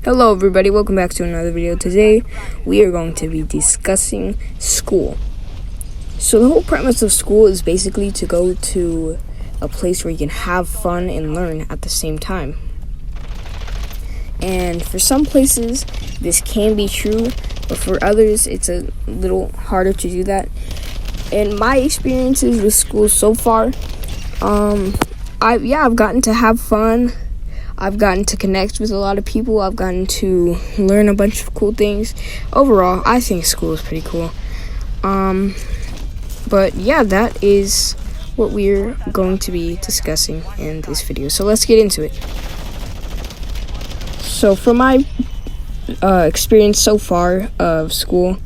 Hello everybody, welcome back to another video. Today we are going to be discussing school. So the whole premise of school is basically to go to a place where you can have fun and learn at the same time. And for some places this can be true, but for others it's a little harder to do that. And my experiences with school so far, I've gotten to have fun. I've gotten to connect with a lot of people. I've gotten to learn a bunch of cool things. Overall, I think school is pretty cool. But yeah, that is what we're going to be discussing in this video. So let's get into it. So from my experience so far of school,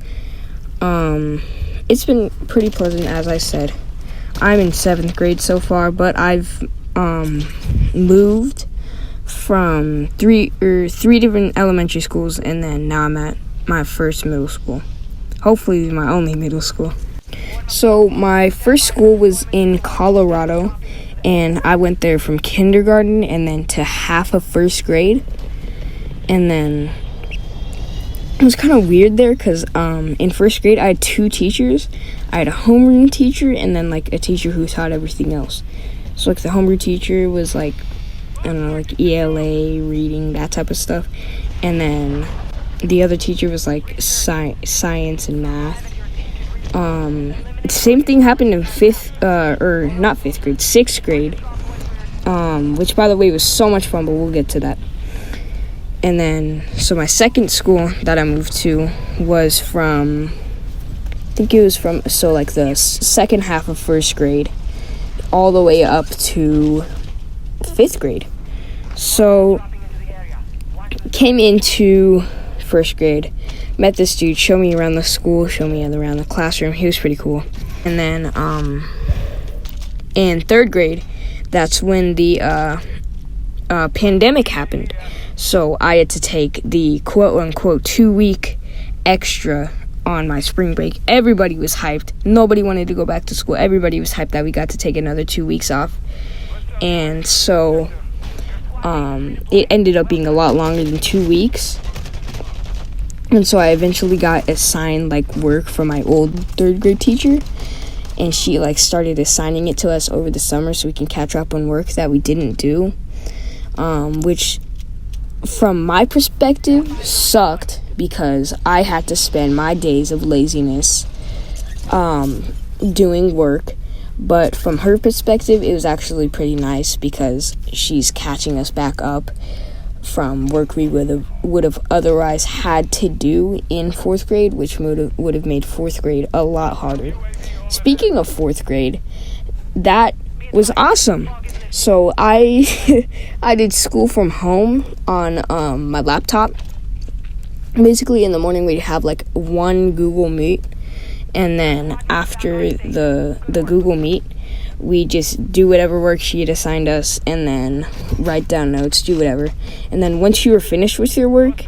it's been pretty pleasant, as I said. I'm in 7th grade so far, but I've moved from three different elementary schools, and then now I'm at my first middle school. Hopefully my only middle school. So my first school was in Colorado, and I went there from kindergarten and then to half of first grade. And then it was kind of weird there because in first grade I had 2 teachers. I had a homeroom teacher and then like a teacher who taught everything else. So like the homeroom teacher was like, I don't know, like ELA, reading, that type of stuff. And then the other teacher was like science and math. Same thing happened in 6th grade. Which by the way was so much fun, but we'll get to that. And then, so my second school that I moved to was from, so like the second half of first grade all the way up to 5th grade. So came into first grade, met this dude, showed me around the school, showed me around the classroom. He was pretty cool. And then in 3rd grade, that's when the pandemic happened. So I had to take the quote-unquote 2-week extra on my spring break. Everybody was hyped. Nobody wanted to go back to school. Everybody was hyped that we got to take another 2 weeks off. And so it ended up being a lot longer than 2 weeks. And so I eventually got assigned like work from my old 3rd grade teacher. And she like started assigning it to us over the summer so we can catch up on work that we didn't do. Which from my perspective sucked because I had to spend my days of laziness doing work. But from her perspective, it was actually pretty nice because she's catching us back up from work we would have otherwise had to do in 4th grade, which would have made 4th grade a lot harder. Speaking of 4th grade, that was awesome. So I did school from home on my laptop. Basically, in the morning we'd have like one Google Meet, and then after the Google Meet, we just do whatever work she had assigned us, and then write down notes, do whatever. And then once you were finished with your work,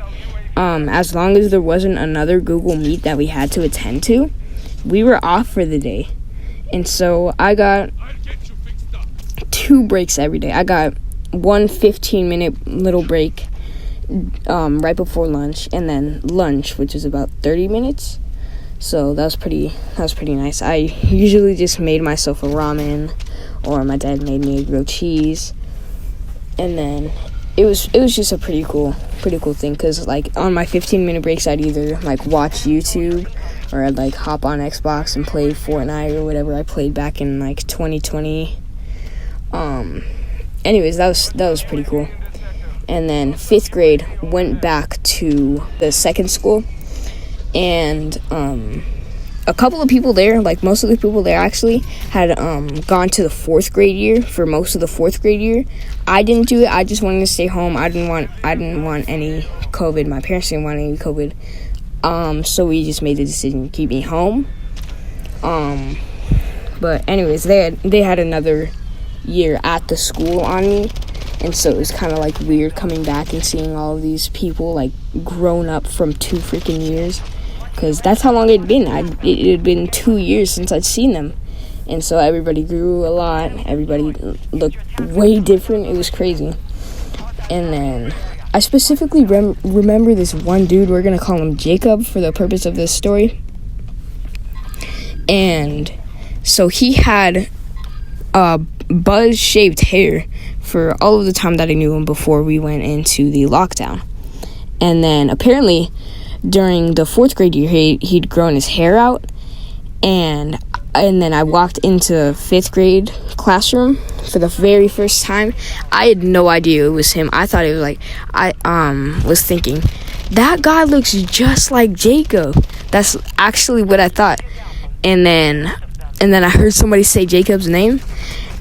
as long as there wasn't another Google Meet that we had to attend to, we were off for the day. And so I got 2 breaks every day. I got one 15-minute little break right before lunch, and then lunch, which is about 30 minutes. So that was pretty nice. I usually just made myself a ramen, or my dad made me a grilled cheese. And then it was just a pretty cool thing, because like on my 15-minute breaks I'd either like watch YouTube, or I'd like hop on Xbox and play Fortnite or whatever I played back in like 2020. Anyways, that was pretty cool. And then 5th grade went back to the second school, and a couple of people there, like most of the people there actually had gone to the 4th grade year for most of the 4th grade year. I didn't do it. I just wanted to stay home. I didn't want any COVID. My parents didn't want any COVID. So we just made the decision to keep me home. But anyways, they had another year at the school on me, and so it was kind of like weird coming back and seeing all of these people like grown up from 2 freaking years, because that's how long it'd been. It had been 2 years since I'd seen them, and so everybody grew a lot. Everybody looked way different. It was crazy. And then I specifically remember this one dude. We're gonna call him Jacob for the purpose of this story. And so he had buzz shaved hair for all of the time that I knew him before we went into the lockdown. And then apparently during the 4th grade year, he'd grown his hair out. And then I walked into 5th grade classroom for the very first time. I had no idea it was him. I thought it was like, I was thinking, that guy looks just like Jacob. That's actually what I thought. And then I heard somebody say Jacob's name.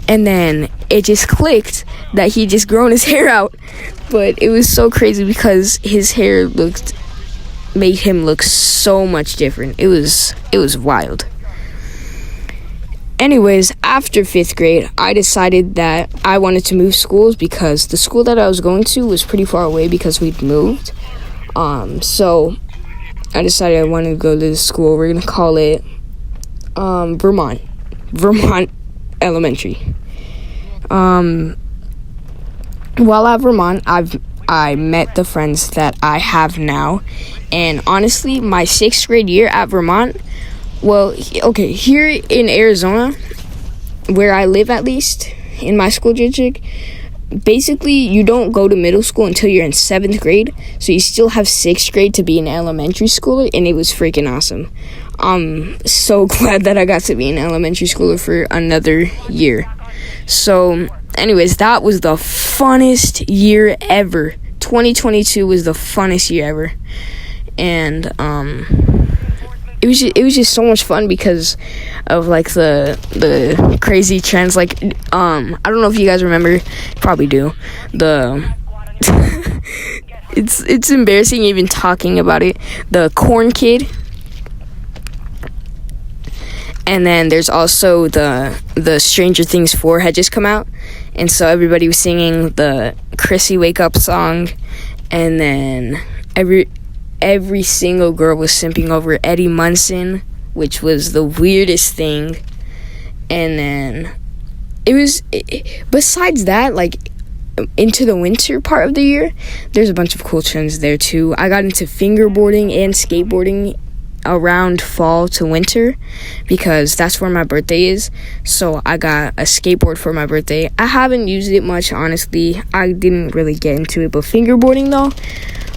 And then it just clicked that he just grown his hair out. But it was so crazy because his hair made him look so much different. It was wild. Anyways, after 5th grade, I decided that I wanted to move schools because the school that I was going to was pretty far away because we'd moved. So I decided I wanted to go to this school. We're going to call it Vermont Elementary. While at Vermont, I met the friends that I have now. And honestly, my 6th grade year at Vermont, well, okay, here in Arizona, where I live at least, in my school district, basically you don't go to middle school until you're in 7th grade, so you still have 6th grade to be an elementary schooler, and it was freaking awesome. I'm so glad that I got to be an elementary schooler for another year. So, anyways, that was the funnest year ever. 2022 was the funnest year ever. And, it was just so much fun because of like the crazy trends. Like I don't know if you guys remember, probably do. It's embarrassing even talking about it. The Corn Kid, and then there's also the Stranger Things 4 had just come out, and so everybody was singing the Chrissy Wake Up song, and then every single girl was simping over Eddie Munson, which was the weirdest thing. And then besides that, like into the winter part of the year, there's a bunch of cool trends there too. I got into fingerboarding and skateboarding around fall to winter because that's where my birthday is. So I got a skateboard for my birthday. I haven't used it much, honestly. I didn't really get into it, but fingerboarding though,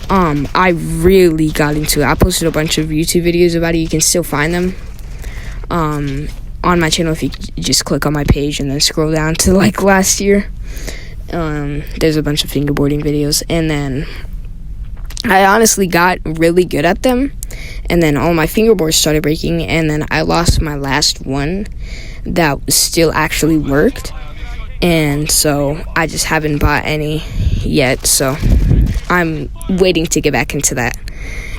I really got into it. I posted a bunch of YouTube videos about it. You can still find them on my channel if you just click on my page and then scroll down to like last year. There's a bunch of fingerboarding videos, and then I honestly got really good at them, and then all my fingerboards started breaking, and then I lost my last one that still actually worked, and so I just haven't bought any yet. So I'm waiting to get back into that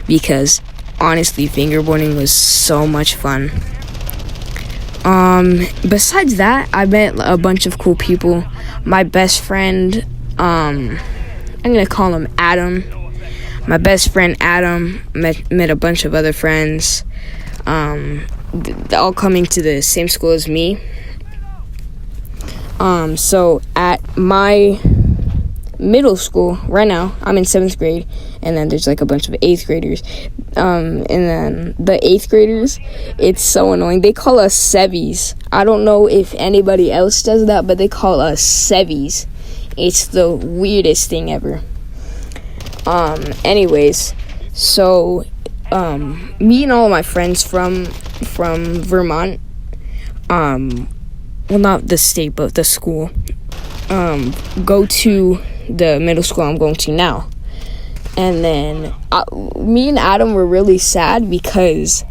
because honestly, fingerboarding was so much fun. Besides that, I met a bunch of cool people. My best friend, I'm gonna call him Adam. My best friend Adam met a bunch of other friends, all coming to the same school as me. So at my middle school right now, I'm in 7th grade, and then there's like a bunch of 8th graders, and then the 8th graders, it's so annoying. They call us Sevies. I don't know if anybody else does that, but they call us Sevies. It's the weirdest thing ever. Anyways, so me and all of my friends from Vermont, well, not the state but the school, go to the middle school I'm going to now. And then me and Adam were really sad because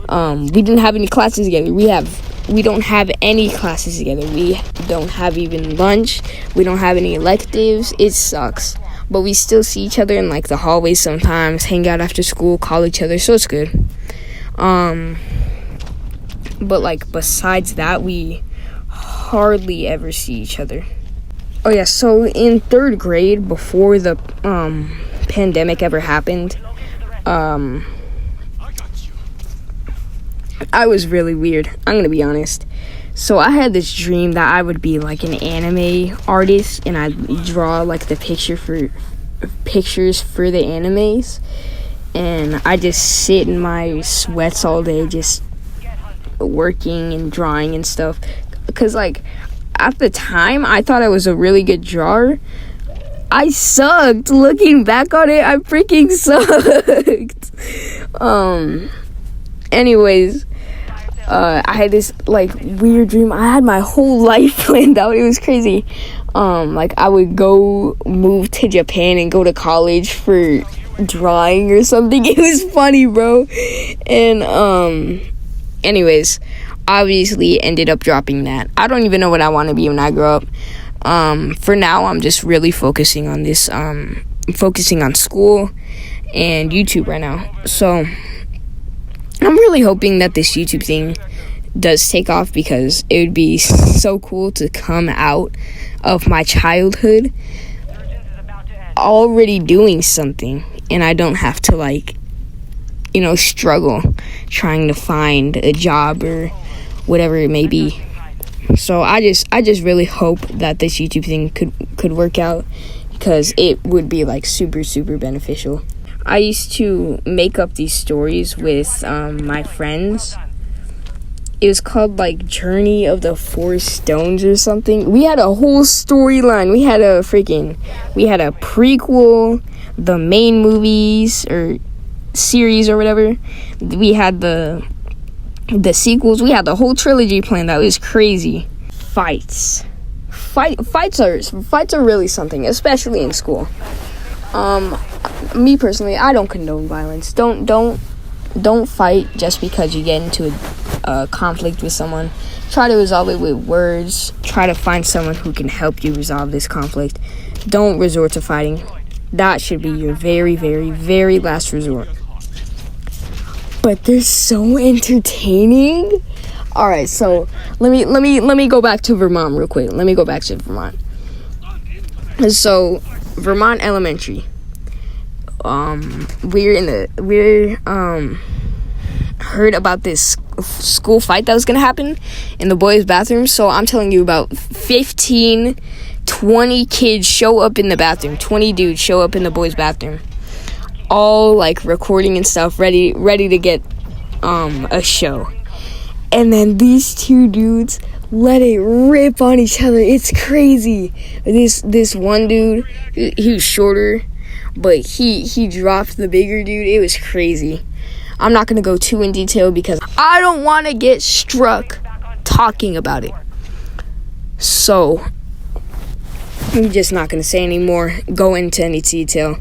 we didn't have any classes together. We don't have any classes together. We don't have even lunch. We don't have any electives. It sucks. But we still see each other in like the hallways sometimes, hang out after school, call each other, so it's good. But like besides that, we hardly ever see each other. Oh yeah, so in 3rd grade, before the pandemic ever happened, I was really weird. I'm gonna be honest. So I had this dream that I would be like an anime artist, and I'd draw like the picture for pictures for the animes, and I just sit in my sweats all day just working and drawing and stuff, because like at the time I thought I was a really good drawer. I sucked. Looking back on it, I freaking sucked. Anyways, I had this like weird dream. I had my whole life planned out. It was crazy. Like I would go move to Japan and go to college for drawing or something. It was funny, bro. And anyways, obviously ended up dropping that. I don't even know what I want to be when I grow up. For now, I'm just really focusing on this, focusing on school and YouTube right now. So I'm really hoping that this YouTube thing does take off, because it would be so cool to come out of my childhood already doing something, and I don't have to like, struggle trying to find a job or whatever it may be. So I just really hope that this YouTube thing could work out, because it would be like super beneficial. I used to make up these stories with my friends. It was called like Journey of the Four Stones or something. We had a whole storyline. We had a prequel, the main movies or series or whatever. We had the sequels. We had the whole trilogy planned. That was crazy. Fights are really something, especially in school. Me personally, I don't condone violence. Don't fight just because you get into a conflict with someone. Try to resolve it with words. Try to find someone who can help you resolve this conflict. Don't resort to fighting. That should be your very, very, very last resort. But they're so entertaining. All right, so let me go back to Vermont real quick. Let me go back to Vermont. So Vermont Elementary. We heard about this school fight that was gonna happen in the boys' bathroom. So I'm telling you, about 20 kids show up in the bathroom. 20 dudes show up in the boys' bathroom, all like recording and stuff, ready to get a show. And then these two dudes let it rip on each other. It's crazy. This one dude, he was shorter, but he dropped the bigger dude. It was crazy. I'm not going to go too in detail because I don't want to get struck talking about it. So I'm just not going to say any more, go into any detail.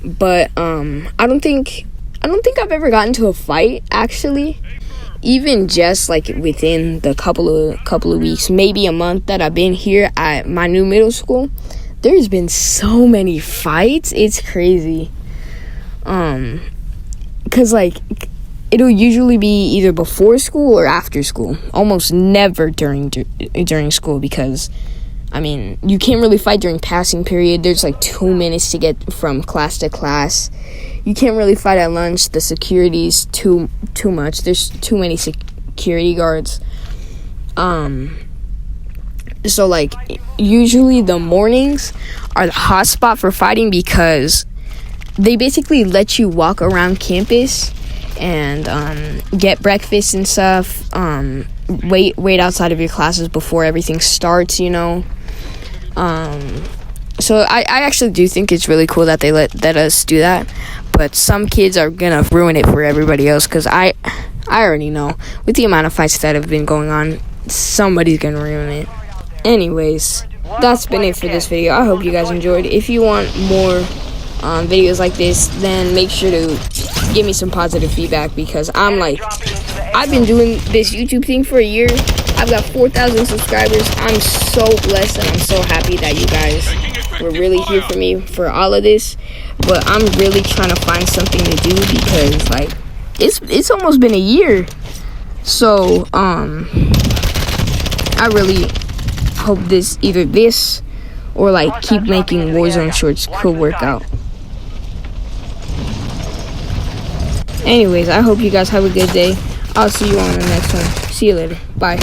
But I don't think I've ever gotten into a fight, actually. Even just like within the couple of weeks, maybe a month that I've been here at my new middle school, there's been so many fights. It's crazy. Cause like it'll usually be either before school or after school. Almost never during school, because I mean, you can't really fight during passing period. There's like 2 minutes to get from class to class. You can't really fight at lunch. The security's too much. There's too many security guards. So like usually the mornings are the hot spot for fighting, because they basically let you walk around campus and get breakfast and stuff. Wait outside of your classes before everything starts, So I actually do think it's really cool that they let us do that. But some kids are gonna ruin it for everybody else, because I already know, with the amount of fights that have been going on, somebody's gonna ruin it. Anyways, that's been it for this video. I hope you guys enjoyed. If you want more videos like this, then make sure to give me some positive feedback, because I've been doing this YouTube thing for a year. I've got 4,000 subscribers. I'm so blessed, and I'm so happy that you guys were really here for me for all of this. But I'm really trying to find something to do, because like it's almost been a year. So I really hope either this or like keep making Warzone shorts could work out. Anyways, I hope you guys have a good day. I'll see you on the next one. See you later. Bye.